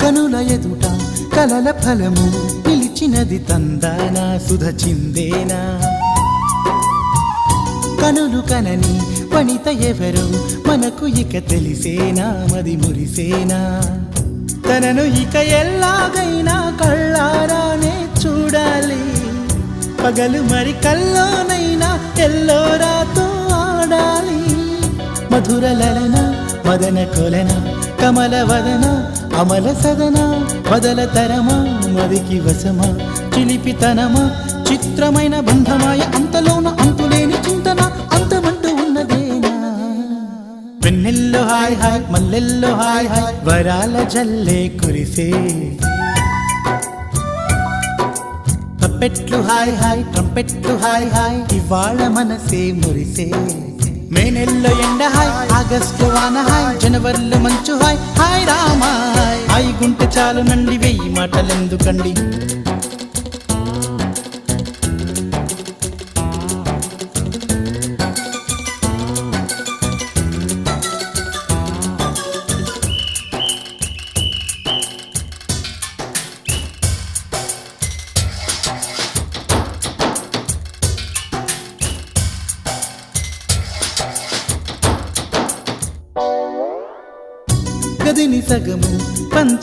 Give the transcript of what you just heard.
కనుల ఎదుట కలల ఫలము పిలిచినది తందానా సుధ చిందేనా కనులు కనని వనిత ఎవరు మనకు ఇక తెలిసేనా మది మురిసేనా తనను ఇక ఎల్లాగైనా కళ్ళారానే చూడాలి పగలు మరి కల్లోనైనా ఎల్లోరాతో ఆడాలి మధుర లలన మదన కొలన కమల వదన అమల సదన వదల తరమా మదికి వసమా చిలిపితనమా చిత్రమైన బంధమాయ అంతలోన అంతులేని చింతన అంతమంటూ ఉన్నదేనా వెన్నెల్లో హాయ్ హాయ్ మల్లెల్లో హాయ్ హాయ్ వరాల జల్లే కురిసే తప్పెట్లు హాయ్ హాయ్ ట్రంపెట్లు హాయ్ హాయ్ ఇవాళ మనసే మురిసే మే నెలలో ఎండ హాయ్ ఆగస్టు వాన హాయ్ జనవరిలో మంచు హాయ్ హాయ్ రామా హాయ్ గుంటె చాలు నండి వెయ్యి మాటలెందుకండి గదిని సగము పంచు